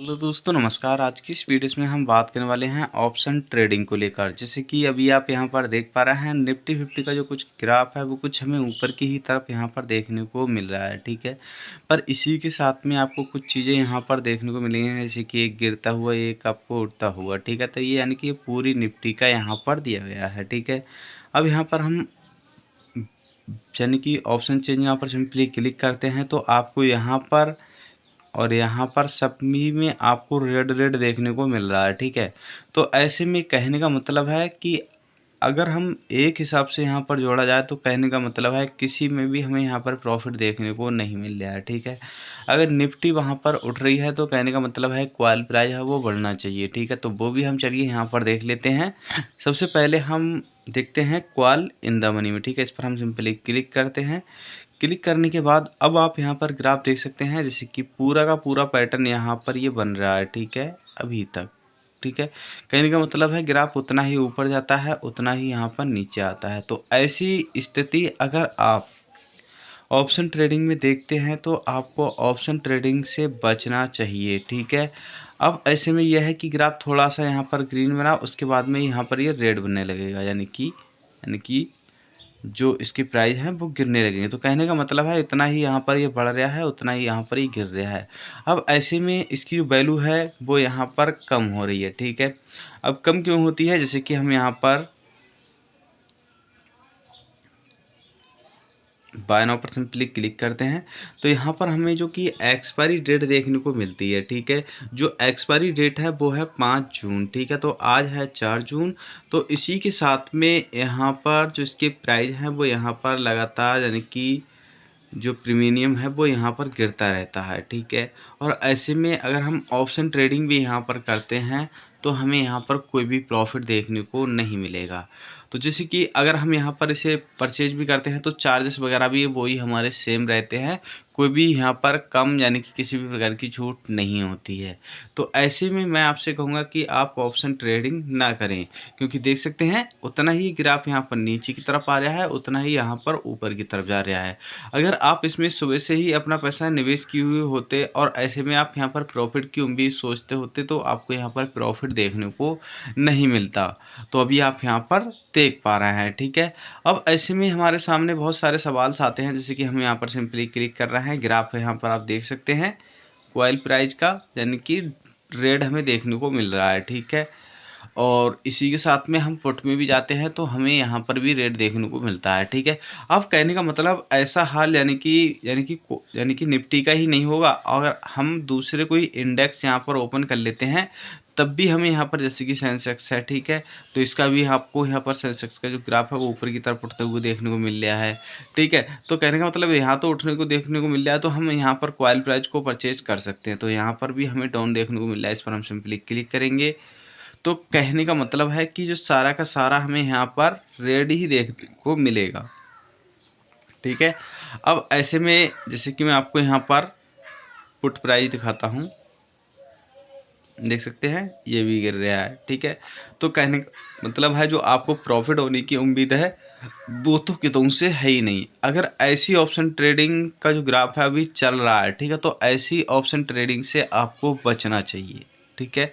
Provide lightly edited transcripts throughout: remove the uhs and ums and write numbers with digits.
Hello दोस्तों, नमस्कार। आज की इस वीडियो में हम बात करने वाले हैं ऑप्शन ट्रेडिंग को लेकर। जैसे कि अभी आप यहां पर देख पा रहे हैं, निफ्टी 50 का जो कुछ ग्राफ है वो कुछ हमें ऊपर की ही तरफ यहां पर देखने को मिल रहा है, ठीक है। पर इसी के साथ में आपको कुछ चीज़ें यहां पर देखने को मिलेंगी, जैसे कि एक गिरता हुआ, एक आपको उठता हुआ, ठीक है। तो ये यानी कि ये पूरी निफ्टी का यहाँ पर दिया गया है, ठीक है। अब यहाँ पर हम यानी कि ऑप्शन चेंज यहाँ पर सिंपली क्लिक करते हैं तो आपको यहाँ पर और यहाँ पर सभी में आपको रेड रेड देखने को मिल रहा है, ठीक है। तो ऐसे में कहने का मतलब है कि अगर हम एक हिसाब से यहाँ पर जोड़ा जाए तो कहने का मतलब है किसी में भी हमें यहाँ पर प्रॉफिट देखने को नहीं मिल रहा है, ठीक है। अगर निफ्टी वहाँ पर उठ रही है तो कहने का मतलब है कॉल प्राइस है वो बढ़ना चाहिए, ठीक है। तो वो भी हम चलिए यहाँ पर देख लेते हैं। सबसे पहले हम देखते हैं कॉल इन द मनी में, ठीक है। इस पर हम सिंपली क्लिक करते हैं। क्लिक करने के बाद अब आप यहाँ पर ग्राफ देख सकते हैं, जैसे कि पूरा का पूरा पैटर्न यहाँ पर ये बन रहा है, ठीक है, अभी तक, ठीक है। कहने का मतलब है ग्राफ उतना ही ऊपर जाता है, उतना ही यहाँ पर नीचे आता है। तो ऐसी स्थिति अगर आप ऑप्शन ट्रेडिंग में देखते हैं तो आपको ऑप्शन ट्रेडिंग से बचना चाहिए, ठीक है। अब ऐसे में यह है कि ग्राफ थोड़ा सा यहाँ पर ग्रीन बना, उसके बाद में यहाँ पर ये रेड बनने लगेगा, यानी कि जो इसकी प्राइस है वो गिरने लगेंगे। तो कहने का मतलब है इतना ही यहाँ पर ये बढ़ रहा है, उतना ही यहाँ पर ये गिर रहा है। अब ऐसे में इसकी जो वैल्यू है वो यहाँ पर कम हो रही है, ठीक है। अब कम क्यों होती है, जैसे कि हम यहाँ पर बाय नाउ पर सिंपली क्लिक करते हैं तो यहाँ पर हमें जो कि एक्सपायरी डेट देखने को मिलती है, ठीक है। जो एक्सपायरी डेट है वो है 5 जून, ठीक है। तो आज है 4 जून। तो इसी के साथ में यहाँ पर जो इसके प्राइस हैं वो यहाँ पर लगातार यानी कि जो प्रीमियम है वो यहाँ पर गिरता रहता है, ठीक है। और ऐसे में अगर हम ऑप्शन ट्रेडिंग भी यहाँ पर करते हैं तो हमें यहाँ पर कोई भी प्रॉफिट देखने को नहीं मिलेगा। तो जैसे कि अगर हम यहाँ पर इसे परचेज भी करते हैं तो चार्जेस वगैरह भी वही हमारे सेम रहते हैं, कोई भी यहाँ पर कम यानी कि किसी भी प्रकार की छूट नहीं होती है। तो ऐसे में मैं आपसे कहूँगा कि आप ऑप्शन ट्रेडिंग ना करें, क्योंकि देख सकते हैं उतना ही ग्राफ यहाँ पर नीचे की तरफ आ रहा है, उतना ही यहाँ पर ऊपर की तरफ जा रहा है। अगर आप इसमें सुबह से ही अपना पैसा निवेश किए हुए होते और ऐसे में आप यहाँ पर प्रॉफिट की उम्मीद सोचते होते तो आपको यहाँ पर प्रॉफिट देखने को नहीं मिलता। तो अभी आप यहाँ पर देख पा रहे हैं, ठीक है। अब ऐसे में हमारे सामने बहुत सारे सवाल आते हैं, जैसे कि हम यहाँ पर सिंपली क्लिक कर रहे हैं, ग्राफ यहाँ पर आप देख सकते हैं ऑयल प्राइस का, यानी कि रेड हमें देखने को मिल रहा है, ठीक है। और इसी के साथ में हम पुट में भी जाते हैं तो हमें यहाँ पर भी रेट देखने को मिलता है, ठीक है। अब कहने का मतलब ऐसा हाल यानी कि निफ्टी का ही नहीं होगा, अगर हम दूसरे कोई इंडेक्स यहाँ पर ओपन कर लेते हैं तब भी हमें यहाँ पर, जैसे कि सेंसेक्स है, ठीक है। तो इसका भी आपको यहाँ पर सेंसेक्स का जो ग्राफ है वो ऊपर की तरफ उठते हुए देखने को मिल रहा है, ठीक है। तो कहने का मतलब यहाँ तो उठने को देखने को मिल रहा है, तो हम यहाँ पर कॉइल प्राइस को परचेज कर सकते हैं। तो यहाँ पर भी हमें डाउन देखने को मिल रहा है, इस पर हम सिंपली क्लिक करेंगे। तो कहने का मतलब है कि जो सारा का सारा हमें यहाँ पर रेड ही देखने को मिलेगा, ठीक है। अब ऐसे में जैसे कि मैं आपको यहाँ पर पुट प्राइस दिखाता हूँ, देख सकते हैं ये भी गिर रहा है, ठीक है। तो कहने का मतलब है जो आपको प्रॉफिट होने की उम्मीद है वो तो कितों से है ही नहीं। अगर ऐसी ऑप्शन ट्रेडिंग का जो ग्राफ है अभी चल रहा है, ठीक है, तो ऐसी ऑप्शन ट्रेडिंग से आपको बचना चाहिए, ठीक है।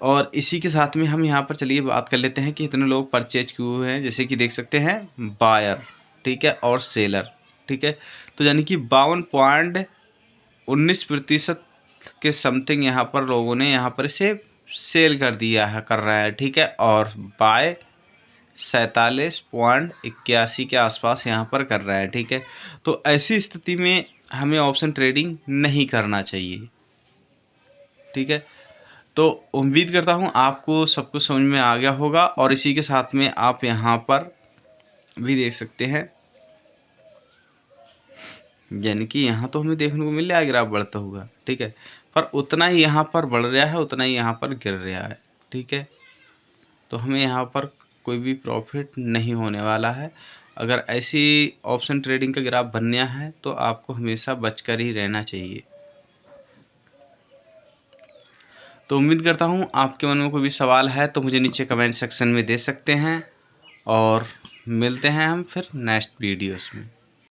और इसी के साथ में हम यहाँ पर चलिए बात कर लेते हैं कि इतने लोग परचेज किए हुए हैं, जैसे कि देख सकते हैं बायर, ठीक है, और सेलर, ठीक है। तो यानी कि 52.19% के समथिंग यहाँ पर लोगों ने यहाँ पर इसे सेल कर दिया है, कर रहा है, ठीक है। और बाय 47.81 के आसपास यहाँ पर कर रहा है, ठीक है। तो ऐसी स्थिति में हमें ऑप्शन ट्रेडिंग नहीं करना चाहिए, ठीक है। तो उम्मीद करता हूँ आपको सब कुछ समझ में आ गया होगा। और इसी के साथ में आप यहाँ पर भी देख सकते हैं, यानी कि यहाँ तो हमें देखने को मिल रहा है ग्राफ बढ़ता हुआ, ठीक है, पर उतना ही यहाँ पर बढ़ रहा है, उतना ही यहाँ पर गिर रहा है, ठीक है। तो हमें यहाँ पर कोई भी प्रॉफिट नहीं होने वाला है। अगर ऐसी ऑप्शन ट्रेडिंग का ग्राफ बनना है तो आपको हमेशा बचकर ही रहना चाहिए। तो उम्मीद करता हूँ आपके मन में कोई भी सवाल है तो मुझे नीचे कमेंट सेक्शन में दे सकते हैं, और मिलते हैं हम फिर नेक्स्ट वीडियोस में।